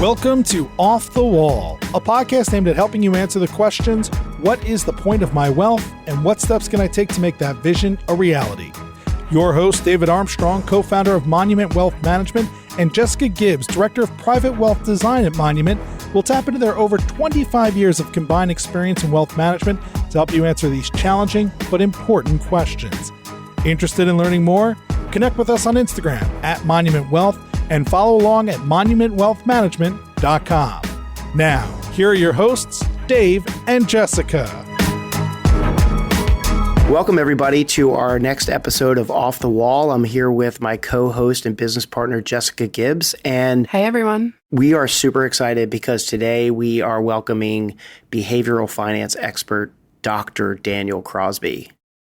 Welcome to Off the Wall, a podcast aimed at helping you answer the questions, what is the point of my wealth, and what steps can I take to make that vision a reality? Your host, David Armstrong, co-founder of Monument Wealth Management, and Jessica Gibbs, director of private wealth design at Monument, will tap into their over 25 years of combined experience in wealth management to help you answer these challenging but important questions. Interested in learning more? Connect with us on Instagram at Monument Wealth and follow along at monumentwealthmanagement.com. Now, here are your hosts, Dave and Jessica. Welcome, everybody, to our next episode of Off the Wall. I'm here with my co-host and business partner, Jessica Gibbs. And hey, everyone. We are super excited because today we are welcoming behavioral finance expert, Dr. Daniel Crosby.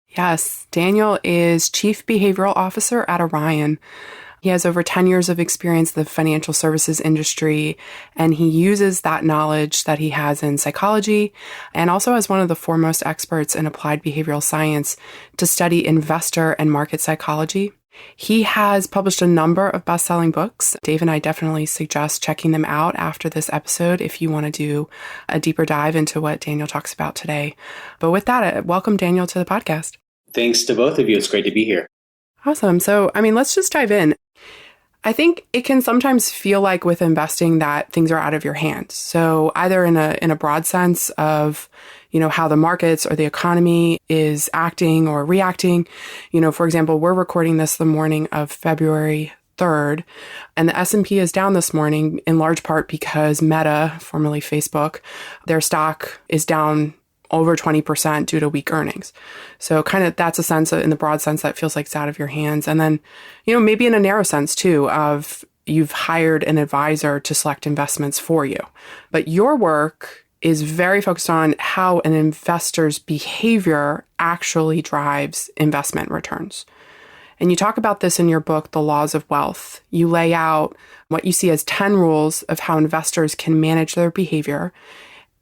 Yes, Daniel is Chief Behavioral Officer at Orion. He has over 10 years of experience in the financial services industry, and he uses that knowledge that he has in psychology and also as one of the foremost experts in applied behavioral science to study investor and market psychology. He has published a number of best-selling books. Dave and I definitely suggest checking them out after this episode if you want to do a deeper dive into what Daniel talks about today. But with that, welcome Daniel to the podcast. Thanks to both of you. It's great to be here. Awesome. So, let's just dive in. I think it can sometimes feel like with investing that things are out of your hands. So either in a broad sense of, how the markets or the economy is acting or reacting. For example, we're recording this the morning of February 3rd, and the S&P is down this morning in large part because Meta, formerly Facebook, their stock is down over 20% due to weak earnings. So kind of that's a sense in the broad sense that feels like it's out of your hands. And then, maybe in a narrow sense too of you've hired an advisor to select investments for you. But your work is very focused on how an investor's behavior actually drives investment returns. And you talk about this in your book, The Laws of Wealth. You lay out what you see as 10 rules of how investors can manage their behavior.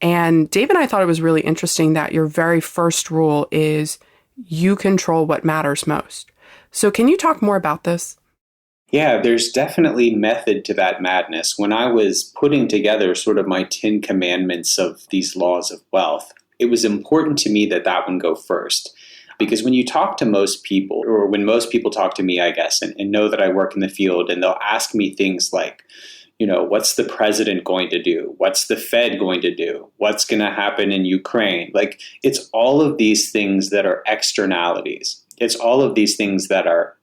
And Dave and I thought it was really interesting that your very first rule is you control what matters most. So can you talk more about this? Yeah, there's definitely method to that madness. When I was putting together sort of my 10 commandments of these laws of wealth, it was important to me that one go first. Because when you talk to most people, or when most people talk to me, I guess, and know that I work in the field, and they'll ask me things like, what's the president going to do? What's the Fed going to do? What's going to happen in Ukraine? Like, it's all of these things that are externalities. It's all of these things that are,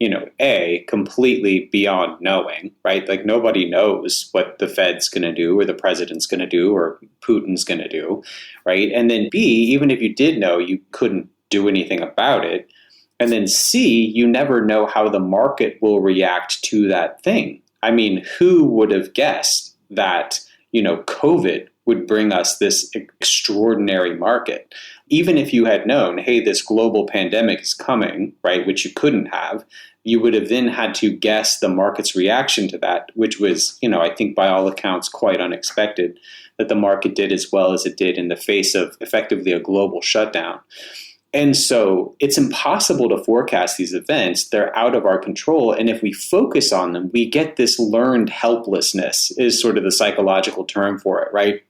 completely beyond knowing, right? Like, nobody knows what the Fed's going to do or the president's going to do or Putin's going to do, right? And then B, even if you did know, you couldn't do anything about it. And then C, you never know how the market will react to that thing. Who would have guessed that, COVID would bring us this extraordinary market? Even if you had known, hey, this global pandemic is coming, right, which you couldn't have, you would have then had to guess the market's reaction to that, which was, I think by all accounts, quite unexpected that the market did as well as it did in the face of effectively a global shutdown. And so it's impossible to forecast these events. They're out of our control. And if we focus on them, we get this learned helplessness is sort of the psychological term for it, right?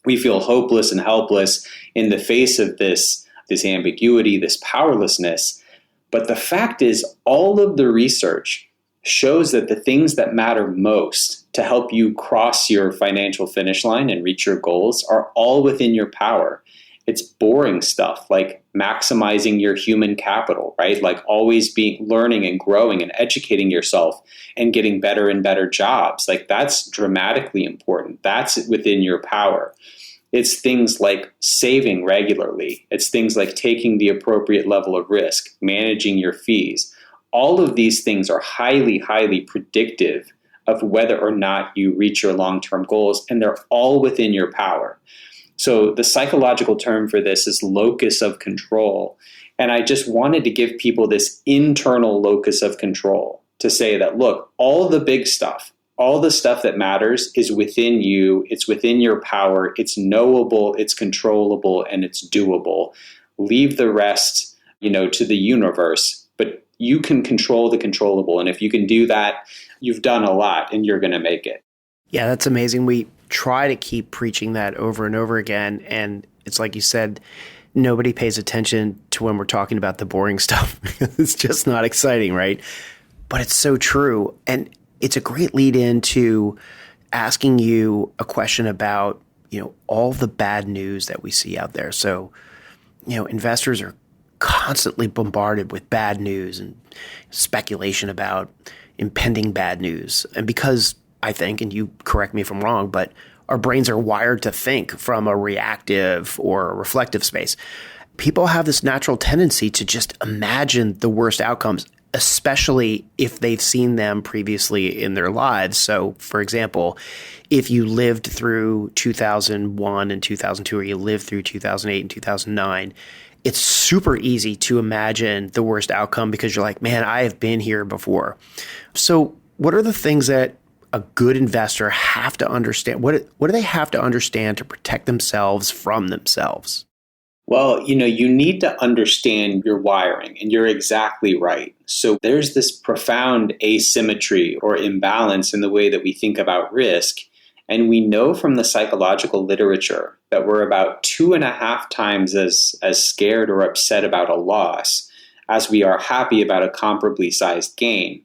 We feel hopeless and helpless in the face of this ambiguity, this powerlessness. But the fact is, all of the research shows that the things that matter most to help you cross your financial finish line and reach your goals are all within your power. It's boring stuff like maximizing your human capital, right? Like always learning and growing and educating yourself and getting better and better jobs. Like that's dramatically important. That's within your power. It's things like saving regularly. It's things like taking the appropriate level of risk, managing your fees. All of these things are highly, highly predictive of whether or not you reach your long-term goals, and they're all within your power. So the psychological term for this is locus of control. And I just wanted to give people this internal locus of control to say that, look, all the big stuff, all the stuff that matters is within you. It's within your power. It's knowable, it's controllable, and it's doable. Leave the rest, to the universe, but you can control the controllable. And if you can do that, you've done a lot and you're going to make it. Yeah, that's amazing. We try to keep preaching that over and over again. And it's like you said, nobody pays attention to when we're talking about the boring stuff. It's just not exciting, right? But it's so true. And it's a great lead into asking you a question about, all the bad news that we see out there. So, investors are constantly bombarded with bad news and speculation about impending bad news. And because I think, and you correct me if I'm wrong, but our brains are wired to think from a reactive or a reflective space. People have this natural tendency to just imagine the worst outcomes, especially if they've seen them previously in their lives. So, for example, if you lived through 2001 and 2002, or you lived through 2008 and 2009, it's super easy to imagine the worst outcome because you're like, man, I have been here before. So what are the things that a good investor have to understand? What do they have to understand to protect themselves from themselves? Well, you need to understand your wiring, and you're exactly right. So there's this profound asymmetry or imbalance in the way that we think about risk. And we know from the psychological literature that we're about 2.5 times as scared or upset about a loss as we are happy about a comparably sized gain.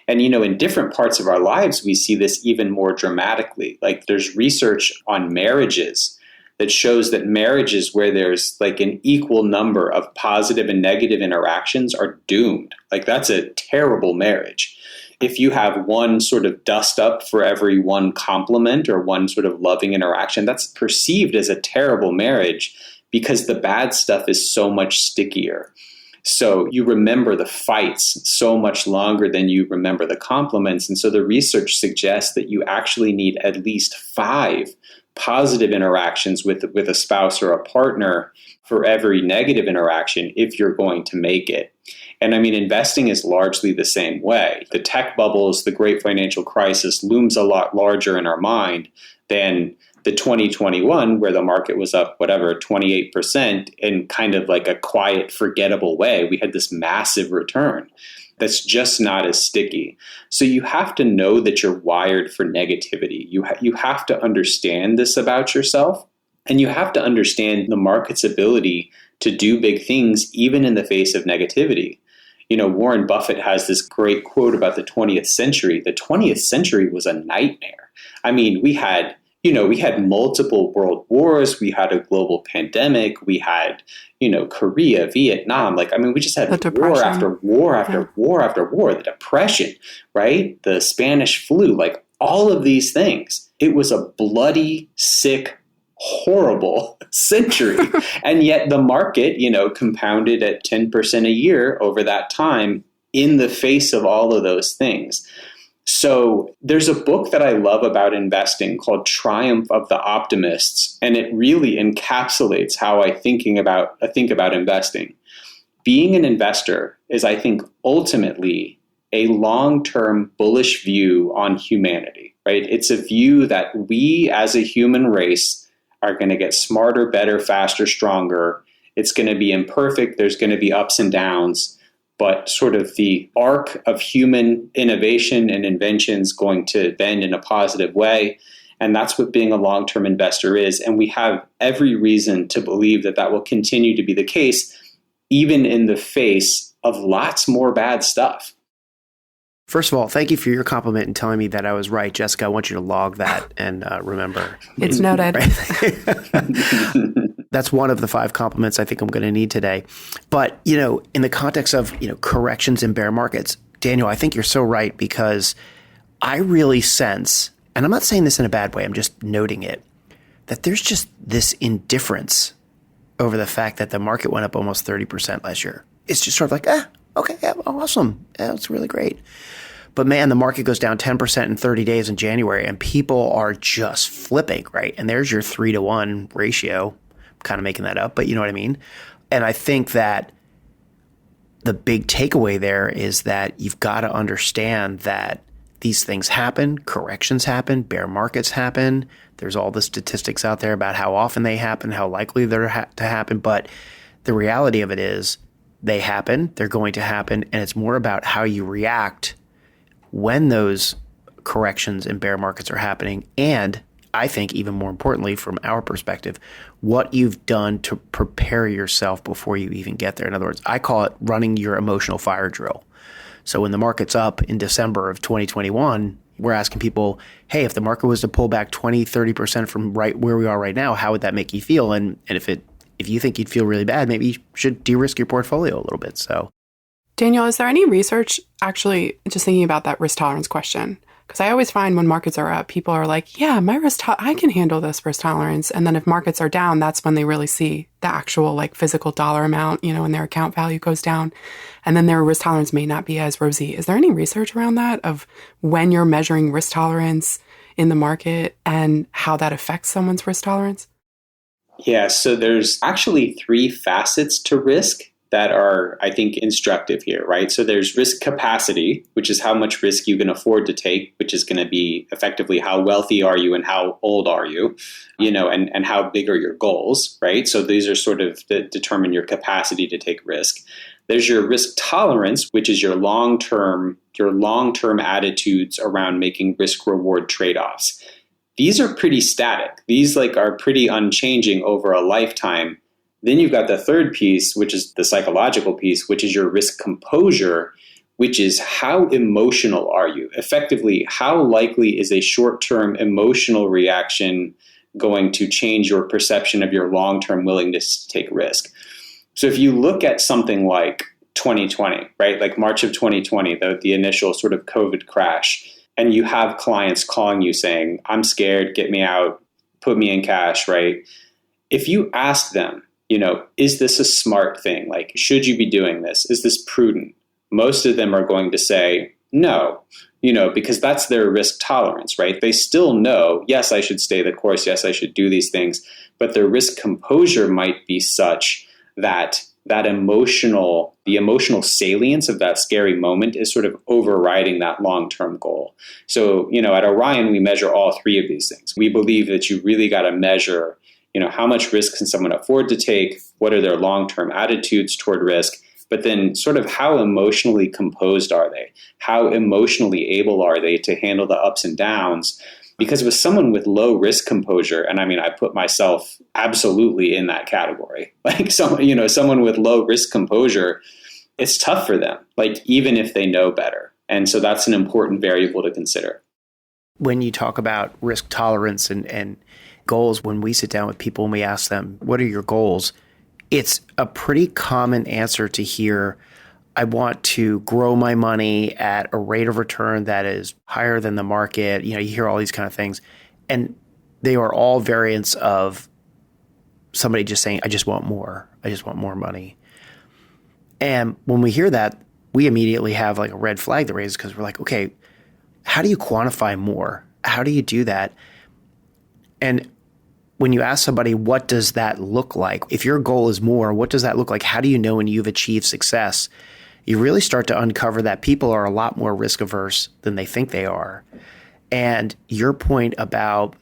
And, in different parts of our lives, we see this even more dramatically. Like there's research on marriages that shows that marriages where there's like an equal number of positive and negative interactions are doomed. Like that's a terrible marriage. If you have one sort of dust up for every one compliment or one sort of loving interaction, that's perceived as a terrible marriage because the bad stuff is so much stickier. So you remember the fights so much longer than you remember the compliments. And so the research suggests that you actually need at least 5 positive interactions with a spouse or a partner for every negative interaction if you're going to make it. And I mean, investing is largely the same way. The tech bubbles, the great financial crisis looms a lot larger in our mind than the 2021 where the market was up, 28% in kind of like a quiet, forgettable way. We had this massive return that's just not as sticky. So you have to know that you're wired for negativity. You have to understand this about yourself, and you have to understand the market's ability to do big things even in the face of negativity. Warren Buffett has this great quote about the 20th century. The 20th century was a nightmare. I mean, we had multiple world wars. We had a global pandemic. We had, Korea, Vietnam. We just had war after war after war after war. The Depression, right? The Spanish flu, all of these things. It was a bloody, sick, horrible century. And yet the market, compounded at 10% a year over that time in the face of all of those things. So there's a book that I love about investing called Triumph of the Optimists, and it really encapsulates how I think about investing. Being an investor is, I think, ultimately a long-term bullish view on humanity, right? It's a view that we as a human race are going to get smarter, better, faster, stronger. It's going to be imperfect. There's going to be ups and downs. But sort of the arc of human innovation and invention is going to bend in a positive way. And that's what being a long-term investor is. And we have every reason to believe that that will continue to be the case, even in the face of lots more bad stuff. First of all, thank you for your compliment and telling me that I was right. Jessica, I want you to log that and remember. It's noted. That's one of the 5 compliments I think I'm going to need today. But, in the context of, corrections in bear markets, Daniel, I think you're so right because I really sense, and I'm not saying this in a bad way, I'm just noting it, that there's just this indifference over the fact that the market went up almost 30% last year. It's just sort of like, okay, yeah, awesome. Yeah, it's really great. But man, the market goes down 10% in 30 days in January and people are just flipping, right? And there's your 3-to-1 ratio. I'm kind of making that up, but you know what I mean? And I think that the big takeaway there is that you've got to understand that these things happen, corrections happen, bear markets happen. There's all the statistics out there about how often they happen, how likely they're to happen. But the reality of it is they happen, they're going to happen, and it's more about how you react when those corrections and bear markets are happening. And I think even more importantly, from our perspective, what you've done to prepare yourself before you even get there. In other words, I call it running your emotional fire drill. So when the market's up in December of 2021, we're asking people, hey, if the market was to pull back 20, 30% from right where we are right now, how would that make you feel? And if you think you'd feel really bad, maybe you should de-risk your portfolio a little bit. So, Daniel, is there any research actually just thinking about that risk tolerance question? Because I always find when markets are up, people are like, yeah, my I can handle this risk tolerance. And then if markets are down, that's when they really see the actual like physical dollar amount, and their account value goes down. And then their risk tolerance may not be as rosy. Is there any research around that of when you're measuring risk tolerance in the market and how that affects someone's risk tolerance? Yeah, so there's actually 3 facets to risk that are, I think, instructive here, right? So there's risk capacity, which is how much risk you can afford to take, which is going to be effectively how wealthy are you and how old are you, and how big are your goals, right? So these are sort of determine your capacity to take risk. There's your risk tolerance, which is your long-term attitudes around making risk-reward trade-offs. These are pretty static. These are pretty unchanging over a lifetime. Then you've got the third piece, which is the psychological piece, which is your risk composure, which is how emotional are you? Effectively, how likely is a short-term emotional reaction going to change your perception of your long-term willingness to take risk? So if you look at something like 2020, right, like March of 2020, the initial sort of COVID crash, and you have clients calling you saying, I'm scared, get me out, put me in cash, right? If you ask them, is this a smart thing? Like, should you be doing this? Is this prudent? Most of them are going to say no, because that's their risk tolerance, right? They still know, yes, I should stay the course. Yes, I should do these things. But their risk composure might be such that the emotional salience of that scary moment is sort of overriding that long-term goal. So, at Orion, we measure all 3 of these things. We believe that you really got to measure how much risk can someone afford to take? What are their long-term attitudes toward risk? But then sort of how emotionally composed are they? How emotionally able are they to handle the ups and downs? Because with someone with low risk composure, and I put myself absolutely in that category, someone with low risk composure, it's tough for them, even if they know better. And so that's an important variable to consider. When you talk about risk tolerance and goals, when we sit down with people and we ask them, what are your goals? It's a pretty common answer to hear, I want to grow my money at a rate of return that is higher than the market. You hear all these kind of things. And they are all variants of somebody just saying, I just want more. I just want more money. And when we hear that, we immediately have a red flag that raises because we're like, okay, how do you quantify more? How do you do that? And when you ask somebody, what does that look like? If your goal is more, what does that look like? How do you know when you've achieved success? You really start to uncover that people are a lot more risk averse than they think they are. And your point about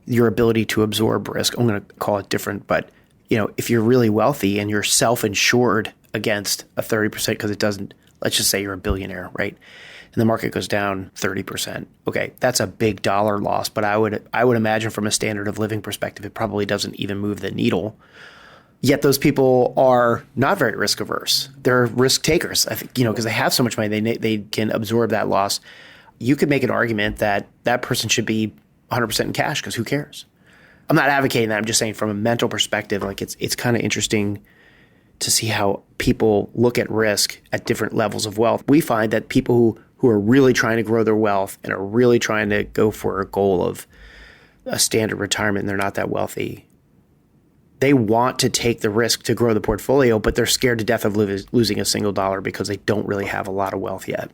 your ability to absorb risk, I'm going to call it different, but if you're really wealthy and you're self-insured against a 30% because it doesn't, let's just say you're a billionaire, right? And the market goes down 30%. Okay, that's a big dollar loss, but I would imagine from a standard of living perspective, it probably doesn't even move the needle. Yet those people are not very risk averse. They're risk takers, I think, because they have so much money, they can absorb that loss. You could make an argument that that person should be 100% in cash because who cares? I'm not advocating that. I'm just saying from a mental perspective, it's kind of interesting to see how people look at risk at different levels of wealth. We find that people who are really trying to grow their wealth and are really trying to go for a goal of a standard retirement and they're not that wealthy, they want to take the risk to grow the portfolio, but they're scared to death of losing a single dollar because they don't really have a lot of wealth yet.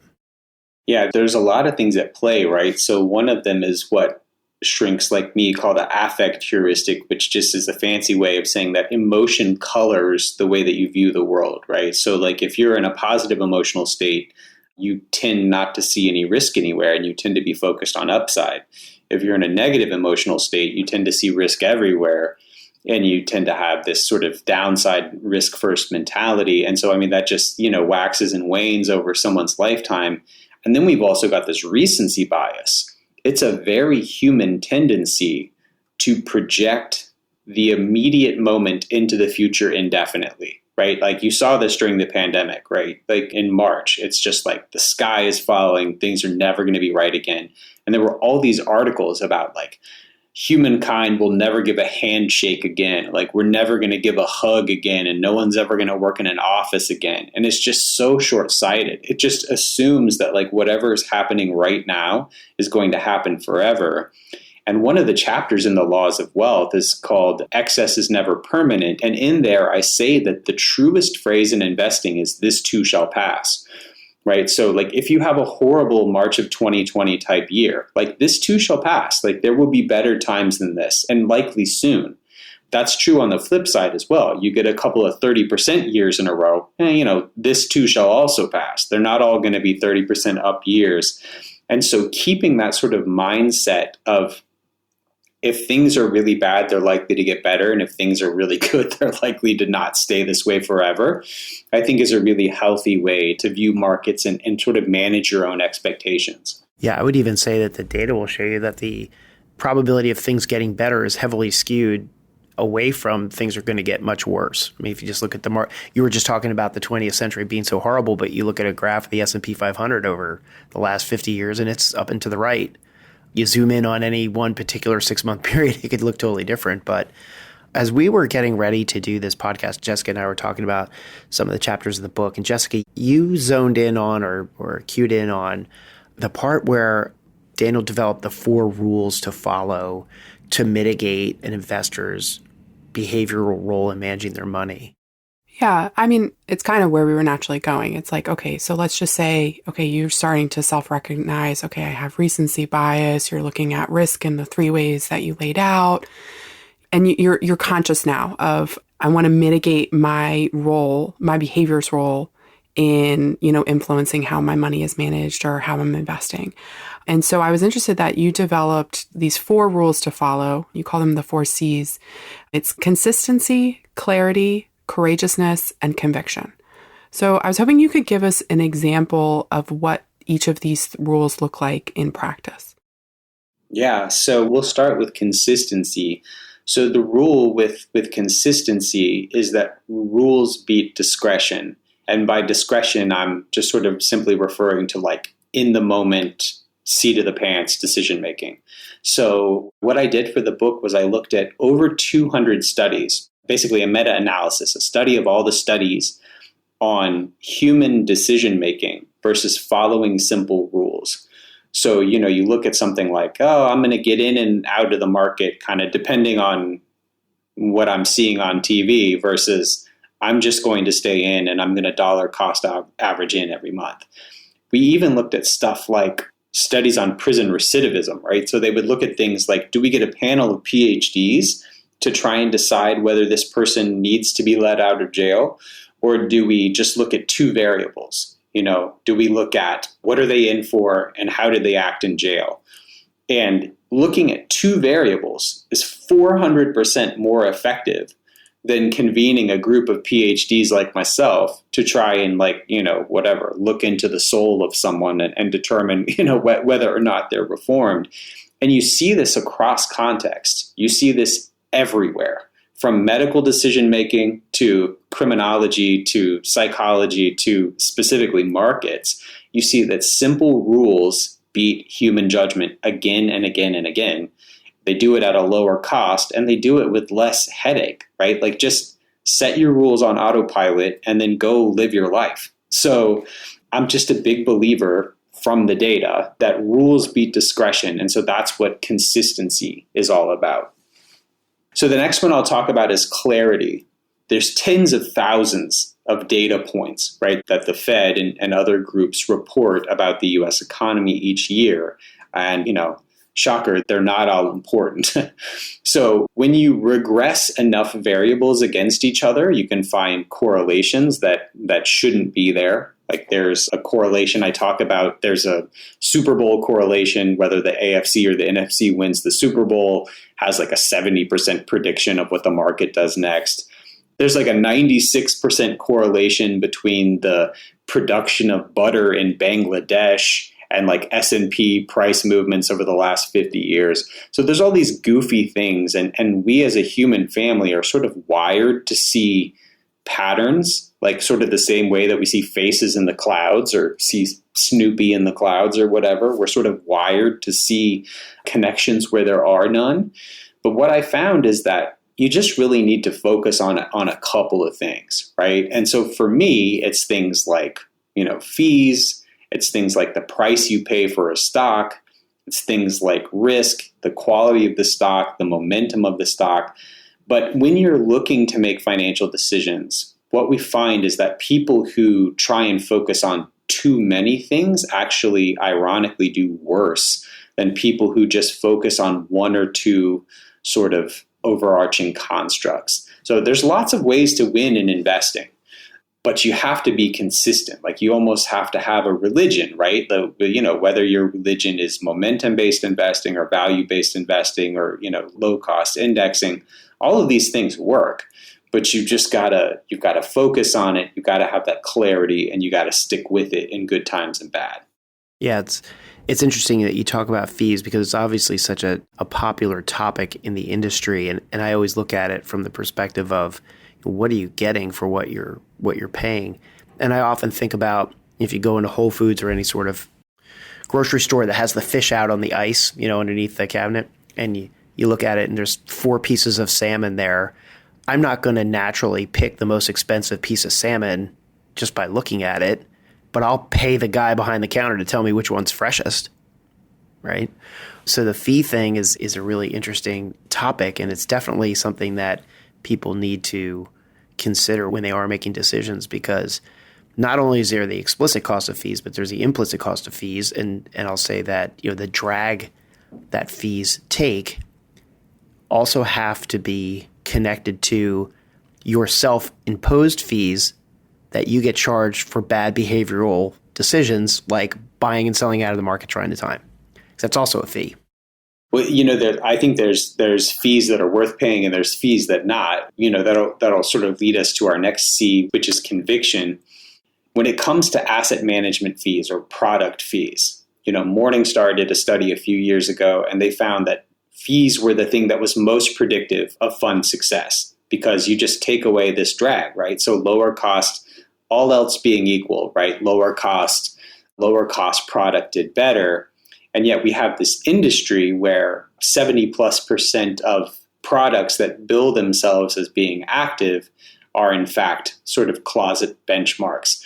Yeah, there's a lot of things at play, right? So one of them is what shrinks like me call the affect heuristic, which just is a fancy way of saying that emotion colors the way that you view the world, right? So if you're in a positive emotional state, you tend not to see any risk anywhere and you tend to be focused on upside. If you're in a negative emotional state, you tend to see risk everywhere and you tend to have this sort of downside risk first mentality. And so, that just, waxes and wanes over someone's lifetime. And then we've also got this recency bias. It's a very human tendency to project the immediate moment into the future indefinitely, right? Like you saw this during the pandemic, right? Like in March, it's just like the sky is falling, things are never going to be right again. And there were all these articles about like humankind will never give a handshake again. Like we're never going to give a hug again, and no one's ever going to work in an office again. And it's just so short-sighted. It just assumes that like whatever is happening right now is going to happen forever. And one of the chapters in the Laws of Wealth is called Excess is Never Permanent. And in there, I say that the truest phrase in investing is this too shall pass, right? So like if you have a horrible March of 2020 type year, like this too shall pass, like there will be better times than this and likely soon. That's true on the flip side as well. You get a couple of 30% years in a row, and this too shall also pass. They're not all going to be 30% up years. And so keeping that sort of mindset of if things are really bad, they're likely to get better. And if things are really good, they're likely to not stay this way forever, I think is a really healthy way to view markets and sort of manage your own expectations. Yeah, I would even say that the data will show you that the probability of things getting better is heavily skewed away from things are going to get much worse. I mean, if you just look at the market, you were just talking about the 20th century being so horrible, but you look at a graph of the S&P 500 over the last 50 years and it's up and to the right. You zoom in on any one particular 6-month period, it could look totally different. But as we were getting ready to do this podcast, Jessica and I were talking about some of the chapters of the book. And Jessica, you zoned in on or cued in on the part where Daniel developed the 4 rules to follow to mitigate an investor's behavioral role in managing their money. Yeah, I mean, it's kind of where we were naturally going. It's like, okay, so let's just say, okay, you're starting to self-recognize, okay, I have recency bias. You're looking at risk in the 3 ways that you laid out. And you're conscious now of, I want to mitigate my role, my behavior's role in, influencing how my money is managed or how I'm investing. And so I was interested that you developed these 4 rules to follow. You call them the 4 C's. It's consistency, clarity, courageousness, and conviction. So I was hoping you could give us an example of what each of these rules look like in practice. Yeah, so we'll start with consistency. So the rule with consistency is that rules beat discretion. And by discretion, I'm just sort of simply referring to like in the moment, seat of the pants decision making. So what I did for the book was I looked at over 200 studies, basically a meta-analysis, a study of all the studies on human decision making versus following simple rules. So, you look at something like, oh, I'm going to get in and out of the market kind of depending on what I'm seeing on TV versus I'm just going to stay in and I'm going to dollar cost average in every month. We even looked at stuff like studies on prison recidivism, right? So they would look at things like, do we get a panel of PhDs to try and decide whether this person needs to be let out of jail? Or do we just look at 2 variables? Do we look at what are they in for and how did they act in jail? And looking at 2 variables is 400% more effective than convening a group of PhDs like myself to try and look into the soul of someone and determine, whether or not they're reformed. And you see this across context. You see this everywhere, from medical decision-making to criminology to psychology to specifically markets. You see that simple rules beat human judgment again and again and again. They do it at a lower cost and they do it with less headache, right? Like just set your rules on autopilot and then go live your life. So I'm just a big believer from the data that rules beat discretion. And so that's what consistency is all about. So the next one I'll talk about is clarity. There's tens of thousands of data points, right, that the Fed and other groups report about the US economy each year. And, shocker, they're not all important. So when you regress enough variables against each other, you can find correlations that shouldn't be there. Like there's a correlation I talk about. There's a Super Bowl correlation, whether the AFC or the NFC wins the Super Bowl has like a 70% prediction of what the market does next. There's like a 96% correlation between the production of butter in Bangladesh and like S&P price movements over the last 50 years. So there's all these goofy things. And we as a human family are sort of wired to see patterns, like sort of the same way that we see faces in the clouds or see Snoopy in the clouds or whatever. We're sort of wired to see connections where there are none. But what I found is that you just really need to focus on a couple of things, right? And so for me, it's things like, fees. It's things like the price you pay for a stock. It's things like risk, the quality of the stock, the momentum of the stock. But when you're looking to make financial decisions, what we find is that people who try and focus on too many things actually, ironically, do worse than people who just focus on one or two sort of overarching constructs. So there's lots of ways to win in investing, but you have to be consistent. Like you almost have to have a religion, right? Whether your religion is momentum-based investing or value-based investing or, low-cost indexing, all of these things work, but you've got to focus on it. You've got to have that clarity and you got to stick with it in good times and bad. Yeah, it's interesting that you talk about fees because it's obviously such a popular topic in the industry. And I always look at it from the perspective of what are you getting for what you're paying? And I often think about if you go into Whole Foods or any sort of grocery store that has the fish out on the ice, underneath the cabinet, and you look at it and there's 4 pieces of salmon there. I'm not going to naturally pick the most expensive piece of salmon just by looking at it, but I'll pay the guy behind the counter to tell me which one's freshest, right? So the fee thing is a really interesting topic, and it's definitely something that people need to consider when they are making decisions, because not only is there the explicit cost of fees, but there's the implicit cost of fees. And I'll say that, the drag that fees take also have to be connected to your self-imposed fees that you get charged for bad behavioral decisions like buying and selling out of the market trying to time. Because that's also a fee. Well, I think there's fees that are worth paying and there's fees that not. That'll sort of lead us to our next C, which is conviction. When it comes to asset management fees or product fees, Morningstar did a study a few years ago, and they found that fees were the thing that was most predictive of fund success because you just take away this drag, right? So lower cost, all else being equal, right? Lower cost product did better. And yet we have this industry where 70+% of products that bill themselves as being active are in fact sort of closet benchmarks.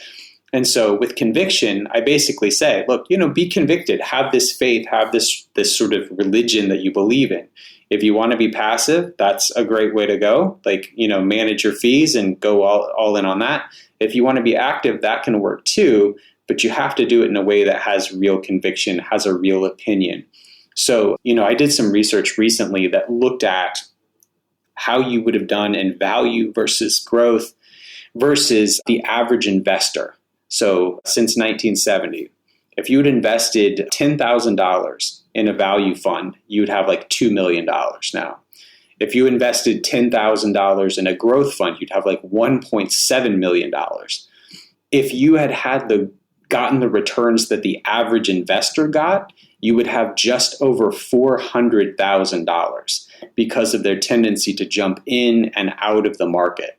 And so with conviction, I basically say, look, be convicted, have this faith, have this sort of religion that you believe in. If you want to be passive, that's a great way to go. Manage your fees and go all in on that. If you want to be active, that can work too, but you have to do it in a way that has real conviction, has a real opinion. So, I did some research recently that looked at how you would have done in value versus growth versus the average investor. So since 1970, if you had invested $10,000 in a value fund, you would have like $2 million now. If you invested $10,000 in a growth fund, you'd have like $1.7 million. If you had gotten the returns that the average investor got, you would have just over $400,000 because of their tendency to jump in and out of the market.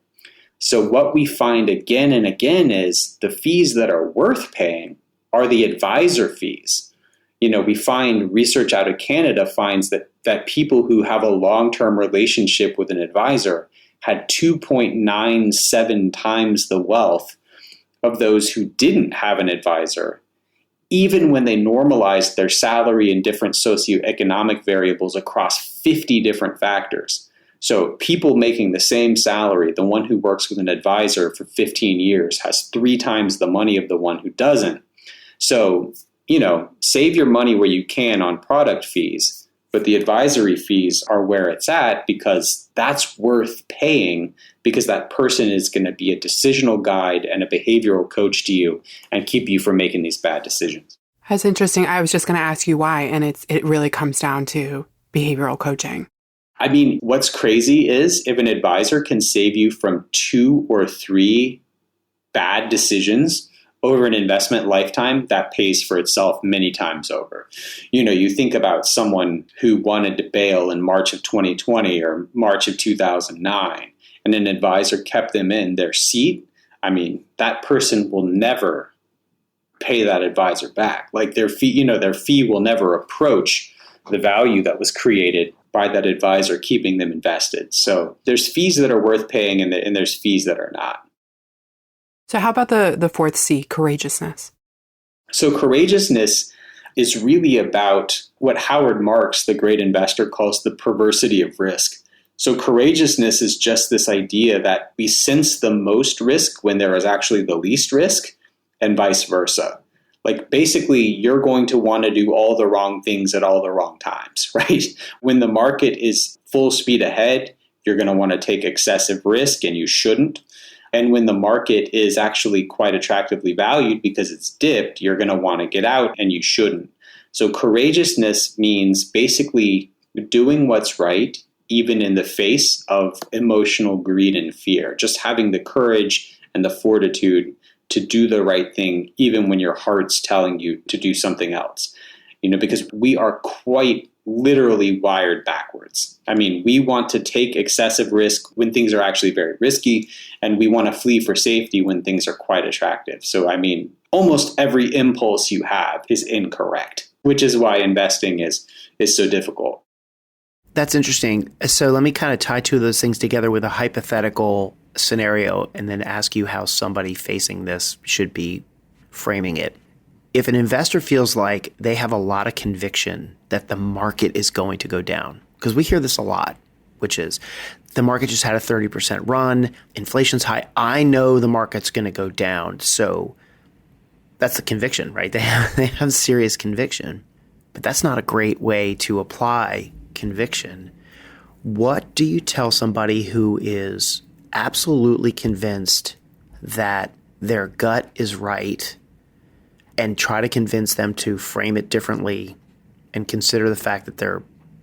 So what we find again and again is the fees that are worth paying are the advisor fees. We find research out of Canada finds that people who have a long-term relationship with an advisor had 2.97 times the wealth of those who didn't have an advisor, even when they normalized their salary and different socioeconomic variables across 50 different factors. So people making the same salary, the one who works with an advisor for 15 years has 3 times the money of the one who doesn't. So, save your money where you can on product fees, but the advisory fees are where it's at because that's worth paying because that person is going to be a decisional guide and a behavioral coach to you and keep you from making these bad decisions. That's interesting. I was just going to ask you why, and it really comes down to behavioral coaching. I mean, what's crazy is if an advisor can save you from 2 or 3 bad decisions over an investment lifetime, that pays for itself many times over. You think about someone who wanted to bail in March of 2020 or March of 2009, and an advisor kept them in their seat. I mean, that person will never pay that advisor back. Like their fee will never approach the value that was created by that advisor keeping them invested. So there's fees that are worth paying and there's fees that are not. So how about the fourth C, courageousness? So courageousness is really about what Howard Marks, the great investor, calls the perversity of risk. So courageousness is just this idea that we sense the most risk when there is actually the least risk, and vice versa. Like basically, you're going to want to do all the wrong things at all the wrong times, right? When the market is full speed ahead, you're going to want to take excessive risk, and you shouldn't. And when the market is actually quite attractively valued because it's dipped, you're going to want to get out, and you shouldn't. So courageousness means basically doing what's right, even in the face of emotional greed and fear. Just having the courage and the fortitude to do the right thing, even when your heart's telling you to do something else. Because we are quite literally wired backwards. I mean, we want to take excessive risk when things are actually very risky, and we want to flee for safety when things are quite attractive. So, I mean, almost every impulse you have is incorrect, which is why investing is so difficult. That's interesting. So let me kind of tie two of those things together with a hypothetical scenario and then ask you how somebody facing this should be framing it. If an investor feels like they have a lot of conviction that the market is going to go down, because we hear this a lot, which is the market just had a 30% run, inflation's high, I know the market's going to go down. So that's the conviction, right? They have serious conviction, but that's not a great way to apply conviction. What do you tell somebody who is absolutely convinced that their gut is right and try to convince them to frame it differently and consider the fact that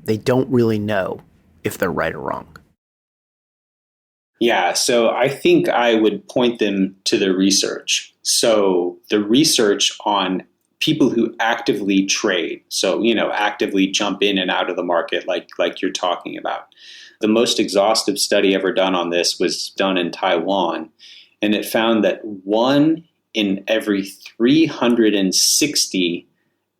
they don't really know if they're right or wrong? Yeah, so I think I would point them to the research. So the research on people who actively trade, so, actively jump in and out of the market like you're talking about. The most exhaustive study ever done on this was done in Taiwan, and it found that 1 in every 360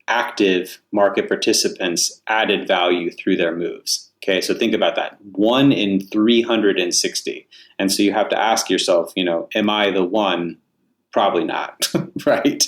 active market participants added value through their moves. Okay, so think about that. 1 in 360. And so you have to ask yourself, am I the one? Probably not, right?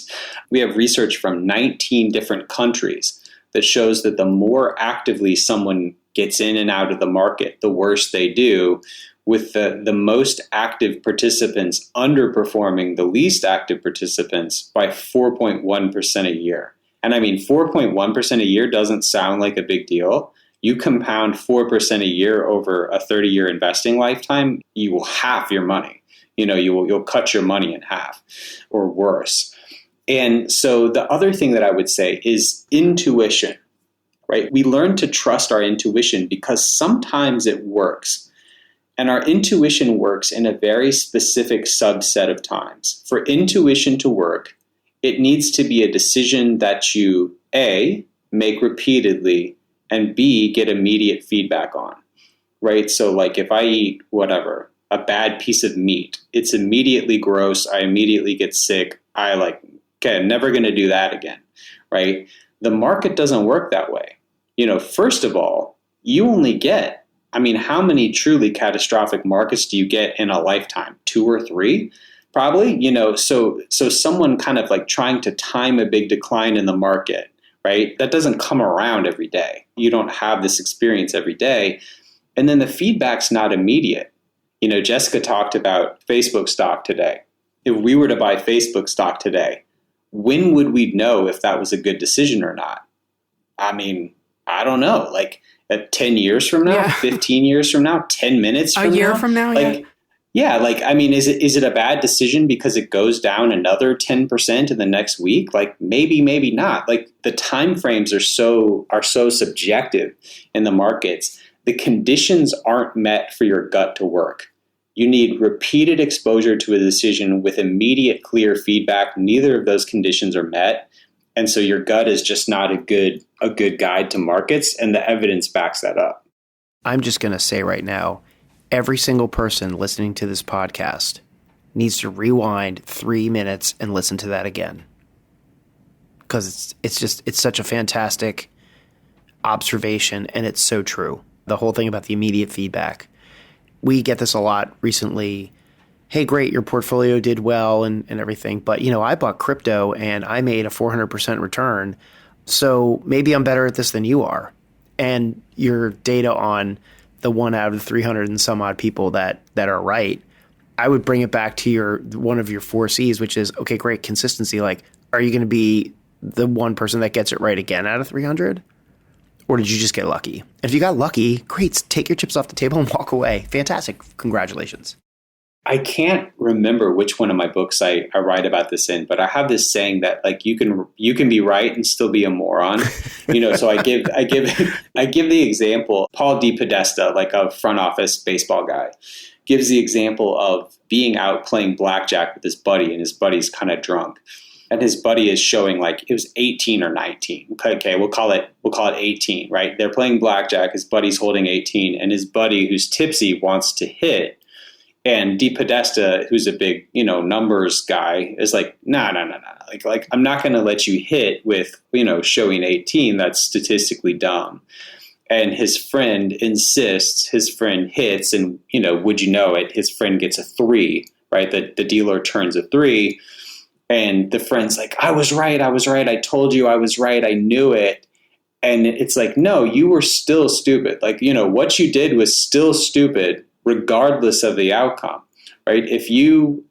We have research from 19 different countries that shows that the more actively someone gets in and out of the market, the worse they do, with the most active participants underperforming the least active participants by 4.1% a year. And I mean, 4.1% a year doesn't sound like a big deal. You compound 4% a year over a 30-year investing lifetime, you will halve your money. You'll cut your money in half or worse. And so the other thing that I would say is intuition, right? We learn to trust our intuition because sometimes it works. And our intuition works in a very specific subset of times. For intuition to work, it needs to be a decision that you, A, make repeatedly, and B, get immediate feedback on, right? So like if I eat whatever, a bad piece of meat, it's immediately gross, I immediately get sick, okay, I'm never going to do that again, right? The market doesn't work that way. First of all, you only get, how many truly catastrophic markets do you get in a lifetime? 2 or 3? Probably, so someone kind of like trying to time a big decline in the market, right? That doesn't come around every day. You don't have this experience every day. And then the feedback's not immediate. Jessica talked about Facebook stock today. If we were to buy Facebook stock today, when would we know if that was a good decision or not? I don't know, like at 10 years from now, 15 years from now, 10 minutes from now? A year from now, is it a bad decision because it goes down another 10% in the next week? Like maybe not. Like the time frames are so subjective in the markets. The conditions aren't met for your gut to work. You need repeated exposure to a decision with immediate clear feedback. Neither of those conditions are met. And so your gut is just not a good guide to markets, and the evidence backs that up. I'm just going to say right now, every single person listening to this podcast needs to rewind 3 minutes and listen to that again. Because it's such a fantastic observation, and it's so true. The whole thing about the immediate feedback. We get this a lot recently. Hey, great, your portfolio did well and everything, but I bought crypto and I made a 400% return. So maybe I'm better at this than you are. And your data on the 1 out of 300 and some odd people that are right, I would bring it back to one of your 4 C's, which is, okay, great, consistency. Like, are you going to be the one person that gets it right again out of 300? Or did you just get lucky? If you got lucky, great, take your chips off the table and walk away. Fantastic. Congratulations. I can't remember which one of my books I write about this in, but I have this saying that like you can be right and still be a moron. So I give the example. Paul DePodesta, like a front office baseball guy, gives the example of being out playing blackjack with his buddy, and his buddy's kind of drunk. And his buddy is showing like it was 18 or 19. Okay, we'll call it 18, right? They're playing blackjack. His buddy's holding 18, and his buddy, who's tipsy, wants to hit. And DePodesta, who's a big, numbers guy, is like, no. Like I'm not going to let you hit with, showing 18. That's statistically dumb. And his friend insists. His friend hits, and would you know it? His friend gets a 3, right? The dealer turns a 3. And the friend's like, I was right. I told you I was right. I knew it. And it's like, no, you were still stupid. Like, what you did was still stupid regardless of the outcome, right? If you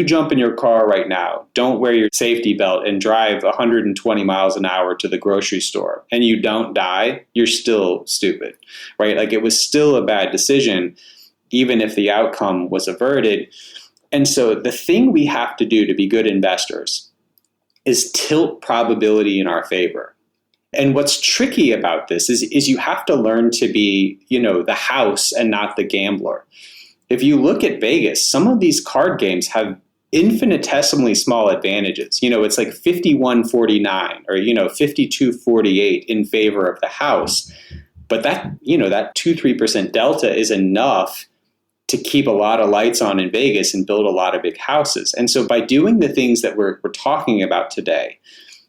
jump in your car right now, don't wear your safety belt and drive 120 miles an hour to the grocery store and you don't die, you're still stupid, right? Like it was still a bad decision, even if the outcome was averted. And so the thing we have to do to be good investors is tilt probability in our favor. And what's tricky about this is you have to learn to be, the house and not the gambler. If you look at Vegas, some of these card games have infinitesimally small advantages. It's like 51-49 or, 52-48 in favor of the house. But that 2-3% delta is enough to keep a lot of lights on in Vegas and build a lot of big houses. And so by doing the things that we're talking about today,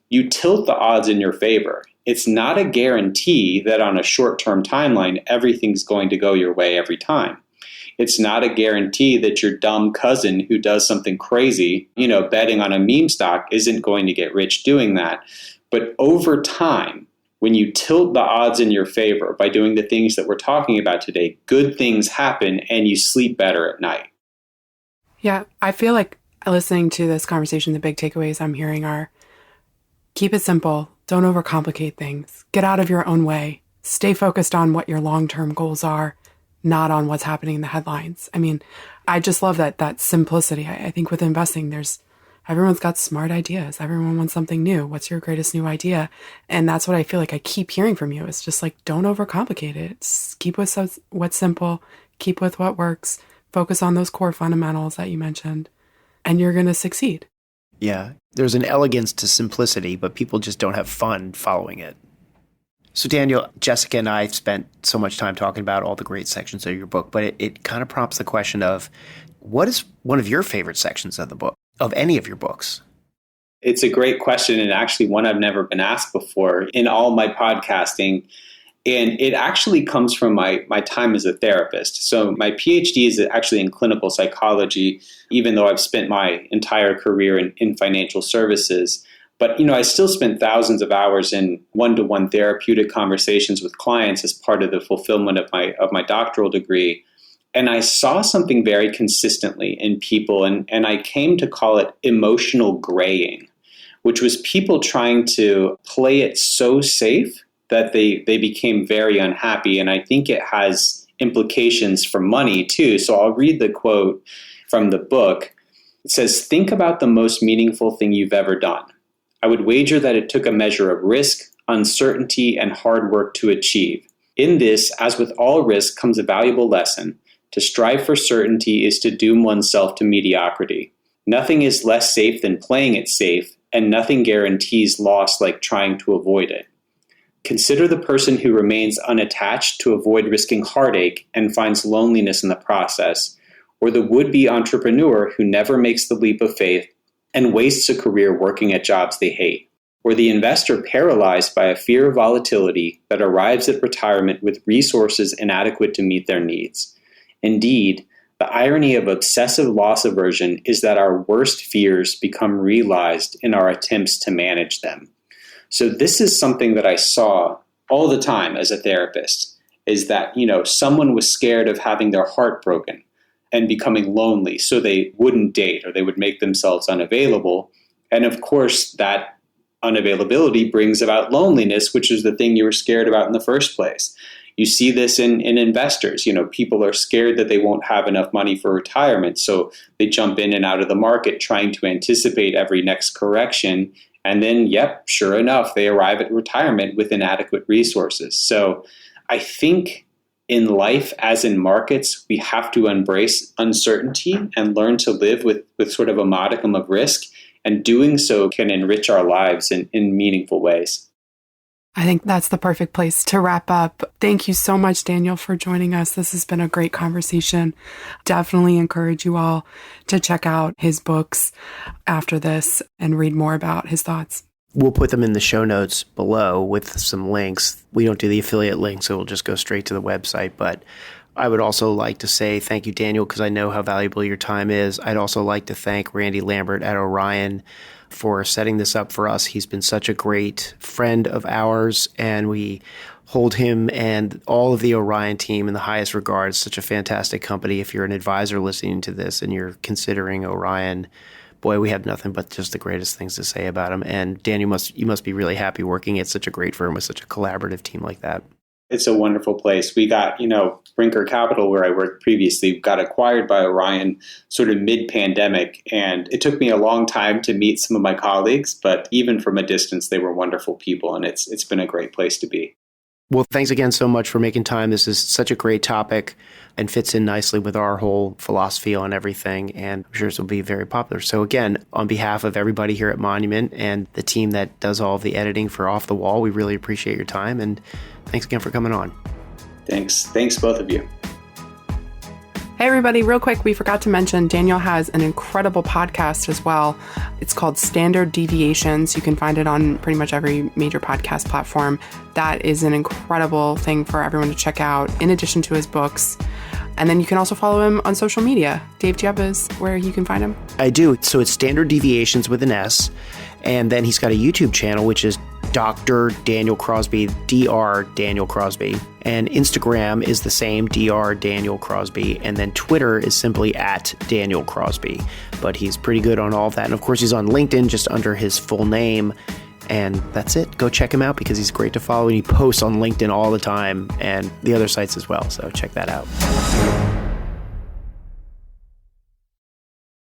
you tilt the odds in your favor. It's not a guarantee that on a short-term timeline, everything's going to go your way every time. It's not a guarantee that your dumb cousin who does something crazy, betting on a meme stock isn't going to get rich doing that. But over time, when you tilt the odds in your favor by doing the things that we're talking about today, good things happen and you sleep better at night. Yeah, I feel like listening to this conversation, the big takeaways I'm hearing are keep it simple. Don't overcomplicate things. Get out of your own way. Stay focused on what your long-term goals are, not on what's happening in the headlines. I mean, I just love that simplicity. I think with investing, everyone's got smart ideas. Everyone wants something new. What's your greatest new idea? And that's what I feel like I keep hearing from you. It's just like, don't overcomplicate it. Keep with what's simple. Keep with what works. Focus on those core fundamentals that you mentioned, and you're going to succeed. Yeah, there's an elegance to simplicity, but people just don't have fun following it. So Daniel, Jessica and I spent so much time talking about all the great sections of your book, but it kind of prompts the question of, what is one of your favorite sections of the book, of any of your books? It's a great question, and actually one I've never been asked before in all my podcasting. And it actually comes from my time as a therapist. So my PhD is actually in clinical psychology, even though I've spent my entire career in financial services. But, I still spent thousands of hours in one-to-one therapeutic conversations with clients as part of the fulfillment of my doctoral degree. And I saw something very consistently in people, and I came to call it emotional graying, which was people trying to play it so safe that they became very unhappy. And I think it has implications for money too. So I'll read the quote from the book. It says, "Think about the most meaningful thing you've ever done. I would wager that it took a measure of risk, uncertainty, and hard work to achieve. In this, as with all risk, comes a valuable lesson. To strive for certainty is to doom oneself to mediocrity. Nothing is less safe than playing it safe, and nothing guarantees loss like trying to avoid it. Consider the person who remains unattached to avoid risking heartache and finds loneliness in the process, or the would-be entrepreneur who never makes the leap of faith and wastes a career working at jobs they hate, or the investor paralyzed by a fear of volatility that arrives at retirement with resources inadequate to meet their needs. Indeed, the irony of obsessive loss aversion is that our worst fears become realized in our attempts to manage them. So this is something that I saw all the time as a therapist, is that, someone was scared of having their heart broken and becoming lonely, so they wouldn't date or they would make themselves unavailable. And of course, that unavailability brings about loneliness, which is the thing you were scared about in the first place. You see this in investors. People are scared that they won't have enough money for retirement, so they jump in and out of the market trying to anticipate every next correction. And then, sure enough, they arrive at retirement with inadequate resources. So I think in life, as in markets, we have to embrace uncertainty and learn to live with sort of a modicum of risk. And doing so can enrich our lives in meaningful ways. I think that's the perfect place to wrap up. Thank you so much, Daniel, for joining us. This has been a great conversation. Definitely encourage you all to check out his books after this and read more about his thoughts. We'll put them in the show notes below with some links. We don't do the affiliate link, so we'll just go straight to the website. But I would also like to say thank you, Daniel, because I know how valuable your time is. I'd also like to thank Randy Lambert at Orion for setting this up for us. He's been such a great friend of ours, and we hold him and all of the Orion team in the highest regard. It's such a fantastic company. If you're an advisor listening to this and you're considering Orion, boy, we have nothing but just the greatest things to say about him. And Dan, you must be really happy working at such a great firm with such a collaborative team like that. It's a wonderful place. We got, Brinker Capital, where I worked previously, got acquired by Orion sort of mid-pandemic. And it took me a long time to meet some of my colleagues, but even from a distance, they were wonderful people. And it's been a great place to be. Well, thanks again so much for making time. This is such a great topic and fits in nicely with our whole philosophy on everything. And I'm sure this will be very popular. So again, on behalf of everybody here at Monument and the team that does all of the editing for Off the Wall, we really appreciate your time. And thanks again for coming on. Thanks. Thanks, both of you. Hey, everybody, real quick, we forgot to mention Daniel has an incredible podcast as well. It's called Standard Deviations. You can find it on pretty much every major podcast platform. That is an incredible thing for everyone to check out, in addition to his books. And then you can also follow him on social media. Dave, do you have where you can find him? I do. So it's Standard Deviations with an S. And then he's got a YouTube channel, which is Dr. Daniel Crosby, Dr. Daniel Crosby. And Instagram is the same, Dr. Daniel Crosby. And then Twitter is simply at Daniel Crosby. But he's pretty good on all of that. And of course, he's on LinkedIn just under his full name. And that's it. Go check him out because he's great to follow. And he posts on LinkedIn all the time and the other sites as well. So check that out.